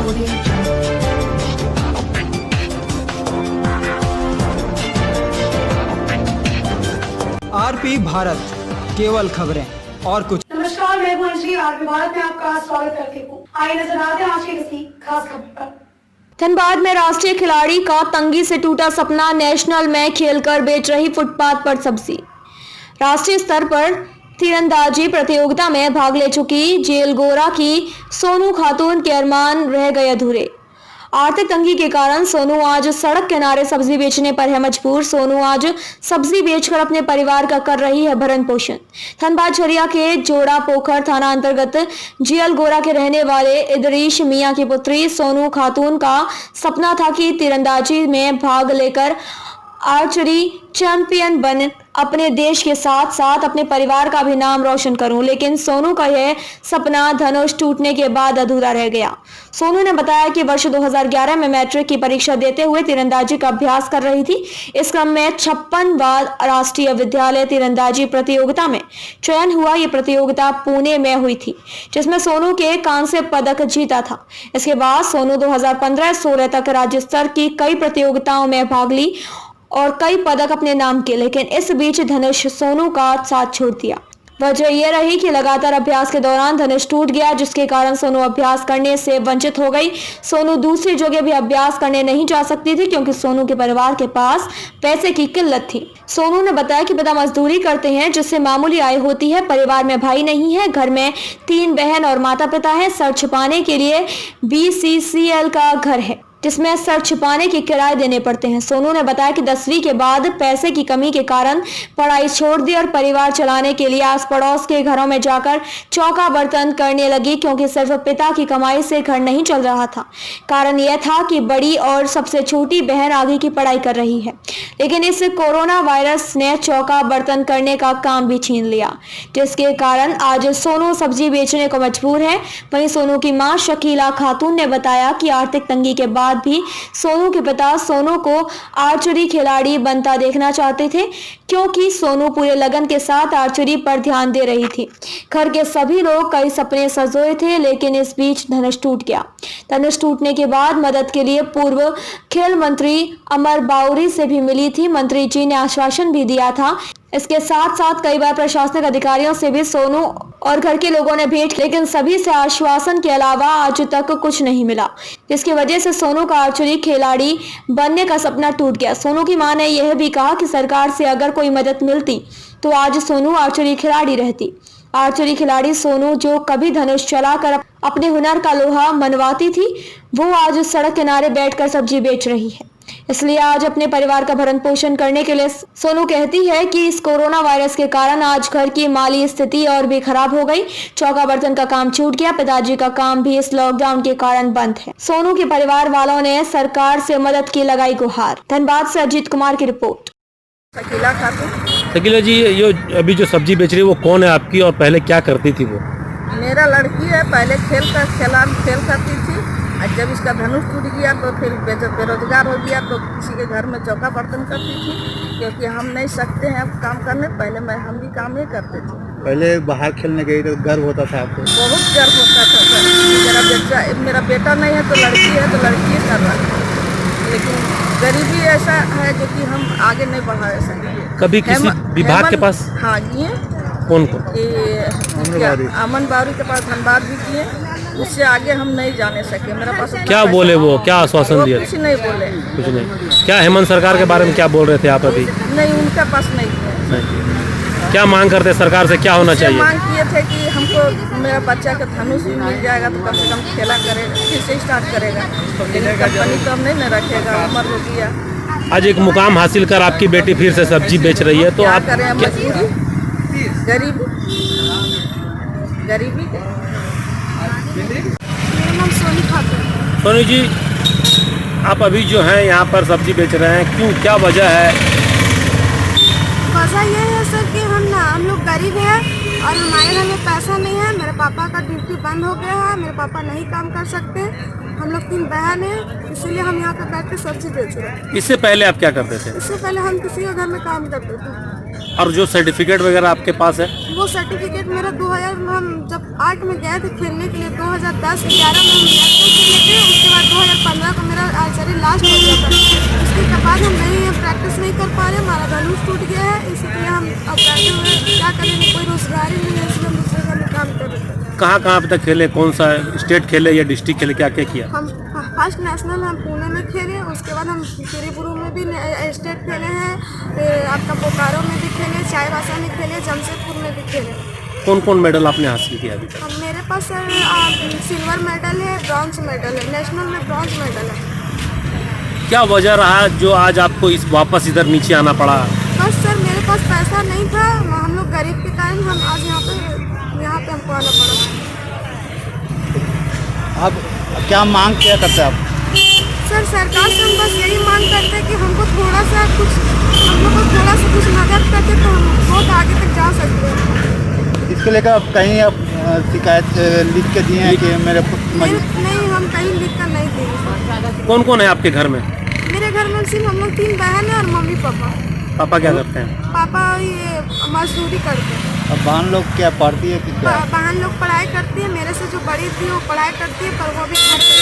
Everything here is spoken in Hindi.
Audio Jungle। आरपी भारत, केवल खबरें और कुछ। नमस्कार, मैं हूं अंजलि। आरपी भारत में आपका स्वागत करती हूं। आइए नजर आते हैं आज की किसी खास खबर पर। धनबाद में राष्ट्रीय खिलाड़ी का तंगी से टूटा सपना, नेशनल में खेलकर बेच रही फुटपाथ पर सब्जी। राष्ट्रीय स्तर पर तीरंदाजी प्रतियोगिता में भाग ले चुकी जेल गोरा की सोनू खातून के अरमान रह गए अधूरे। आर्थिक तंगी के कारण सोनू आज सड़क किनारे सब्जी बेचने पर है मजबूर। सोनू आज सब्जी बेचकर अपने परिवार का कर रही है भरण पोषण। धनबाद झरिया के जोड़ा पोखर थाना अंतर्गत जेल गोरा के रहने वाले इदरीश मियां की पुत्री सोनू खातून का सपना था कि तीरंदाजी में भाग लेकर आर्चरी चैंपियन बन अपने देश के साथ साथ अपने परिवार का भी नाम रोशन करूं, लेकिन सोनू का यह सपना धनुष टूटने के बाद अधूरा रह गया। सोनू ने बताया कि वर्ष 2011 में मैट्रिक की परीक्षा देते हुए तीरंदाजी का अभ्यास कर रही थी। इस क्रम में 56वां राष्ट्रीय विद्यालय तीरंदाजी प्रतियोगिता में चयन हुआ। ये प्रतियोगिता पुणे में हुई थी, जिसमें सोनू के कांस्य पदक जीता था। इसके बाद सोनू 2015-16 तक राज्य स्तर की कई प्रतियोगिताओं में भाग ली और कई पदक अपने नाम किए, लेकिन इस बीच धनुष सोनू का साथ छोड़ दिया। वजह यह रही कि लगातार अभ्यास के दौरान धनुष टूट गया, जिसके कारण सोनू अभ्यास करने से वंचित हो गई। सोनू दूसरी जगह भी अभ्यास करने नहीं जा सकती थी क्योंकि सोनू के परिवार के पास पैसे की किल्लत थी। सोनू ने बताया कि पिता मजदूरी करते हैं, जिससे मामूली आय होती है। परिवार में भाई नहीं है, घर में 3 बहन और माता पिता है। सर छुपाने के लिए BCCL का घर है, जिसमें सर छुपाने के किराए देने पड़ते हैं। सोनू ने बताया कि 10वीं के बाद पैसे की कमी के कारण पढ़ाई छोड़ दी और परिवार चलाने के लिए आस पड़ोस के घरों में जाकर चौका बर्तन करने लगी, क्योंकि सिर्फ पिता की कमाई से घर नहीं चल रहा था। कारण यह था कि बड़ी और सबसे छोटी बहन आगे की पढ़ाई कर रही है, लेकिन इस कोरोना वायरस ने चौका बर्तन करने का काम भी छीन लिया, जिसके कारण आज सोनू सब्जी बेचने को मजबूर है। वहीं सोनू की मां शकीला खातून ने बताया कि आर्थिक तंगी के बाद भी सोनू के पिता सोनू को आर्चरी खिलाड़ी बनता देखना चाहते थे, क्योंकि सोनू पूरे लगन के साथ आर्चरी पर ध्यान दे रही थी। घर के सभी लोग कई सपने सजोए थे, लेकिन इस बीच धनुष टूट गया। धनुष टूटने के बाद मदद के लिए पूर्व खेल मंत्री अमर बाउरी से भी मिली थी। मंत्री जी ने आश्वासन भी दिया था। इसके साथ साथ कई बार प्रशासनिक अधिकारियों से भी सोनू और घर के लोगों ने भेंट, लेकिन सभी से आश्वासन के अलावा आज तक कुछ नहीं मिला, जिसकी वजह से सोनू का आर्चरी खिलाड़ी बनने का सपना टूट गया। सोनू की मां ने यह भी कहा कि सरकार से अगर कोई मदद मिलती तो आज सोनू आर्चरी खिलाड़ी रहती। आर्चरी खिलाड़ी सोनू, जो कभी धनुष चलाकर अपने हुनर का लोहा मनवाती थी, वो आज सड़क किनारे बैठकर सब्जी बेच रही है। इसलिए आज अपने परिवार का भरण पोषण करने के लिए सोनू कहती है कि इस कोरोना वायरस के कारण आज घर की माली स्थिति और भी खराब हो गई। चौका बर्तन का काम छूट गया। पिताजी का काम भी इस लॉकडाउन के कारण बंद है। सोनू के परिवार वालों ने सरकार से मदद की लगाई गुहार। धनबाद से अजीत कुमार की रिपोर्ट। शकीला खातून। शकीला जी, ये अभी जो सब्जी बेच रही है वो कौन है आपकी, और पहले क्या करती थी वो? मेरा लड़की है, पहले खेल करती थी। और जब इसका धनुष टूट गया तो फिर बेरोजगार हो गया, तो किसी के घर में चौका बर्तन करती थी, क्योंकि हम नहीं सकते हैं अब काम करने। पहले हम भी काम नहीं करते थे। पहले बाहर खेलने गई तो गर्व होता था आपको? बहुत गर्व होता था। मेरा बेटा नहीं है तो लड़की है, तो लड़की कर रहा है। लेकिन गरीबी ऐसा है जो कि हम आगे नहीं बढ़ा सकेंगे। कभी किसी विभाग के पास? हाँ, ये कौन को? अमन बावरी के पास धनबाद भी किए, उससे आगे हम नहीं जाने सके। मेरा पास क्या बोले वो, क्या आश्वासन दिया? कुछ नहीं बोले। कुछ नहीं। क्या हेमंत सरकार के बारे में क्या बोल रहे थे आप अभी? नहीं, उनके पास नहीं है। क्या मांग करते सरकार से, क्या होना चाहिए? मांग किए थे कि हमको मेरा बच्चा का धनुष भी मिल जाएगा तो कम से कम खेला करेगा, फिर से स्टार्ट करेगा। कंपनी तो हम नहीं न रखेगा, उम्र हो गया। आज एक मुकाम हासिल कर आपकी बेटी फिर से सब्जी बेच रही है, तो आप करें? गरीबी। सोनू जी, आप अभी जो हैं यहाँ पर सब्जी बेच रहे हैं, क्यों, क्या वजह है? वजह ये है सर कि हम लोग गरीब हैं और हमारे घर में पैसा नहीं है। मेरे पापा का ड्यूटी बंद हो गया है, मेरे पापा नहीं काम कर सकते। हम लोग 3 बहन हैं, इसीलिए हम यहाँ पे बैठ के सब्जी बेच रहे हैं। इससे पहले आप क्या करते थे? इससे पहले हम किसी के घर में काम करते थे। और जो सर्टिफिकेट वगैरह आपके पास है? वो सर्टिफिकेट मेरा 2000 हम जब 8 में गए थे खेलने के लिए, 2010-11 में हम खेलने थे, कर पा रहे, हमारा धनुष टूट गया है, इसलिए हम अब बैठे हुए हैं। क्या करेंगे, कोई रोजगार ही नहीं है, इसलिए हम दूसरे घर में काम कर रहे हैं। कहाँ अब तक खेले, कौन सा स्टेट खेले या डिस्ट्रिक्ट खेले, क्या क्या किया? हम फर्स्ट नेशनल हम पुणे में खेले, उसके बाद हम त्रिपुरा में भी स्टेट खेले हैं, आपका बोकारो में भी खेले, चाईबासा में खेले, जमशेदपुर में भी खेले। कौन कौन मेडल आपने हासिल किया अभी तक? अब मेरे पास सर सिल्वर मेडल है, ब्रॉन्ज मेडल है, नेशनल में ब्रॉन्ज मेडल है। क्या वजह रहा जो आज आपको इस वापस इधर नीचे आना पड़ा? बस सर मेरे पास पैसा नहीं था, हम लोग गरीब के कारण हम आज यहाँ पे हमको आना पड़ा। अब क्या मांग क्या करते हैं आप? सर सरकार से हम बस यही मांग करते हैं कि हमको थोड़ा सा कुछ, हम लोग को थोड़ा सा कुछ मदद करते तो हम बहुत आगे तक जा सकते हैं। इसको लेकर आप कहीं आप शिकायत लिख के दिए हैं कि मेरे नहीं, हम कहीं लिख कर नहीं दिए। कौन कौन है आपके घर में? मेरे घर में सिर्फ हम लोग 3 बहन हैं और मम्मी पापा। पापा क्या करते हैं? पापा ये मजदूरी करते हैं। अब बहन लोग क्या पढ़ती है कि क्या? बहन लोग पढ़ाई करती है, मेरे से जो बड़ी थी वो पढ़ाई करती है, पर वो भी घर पे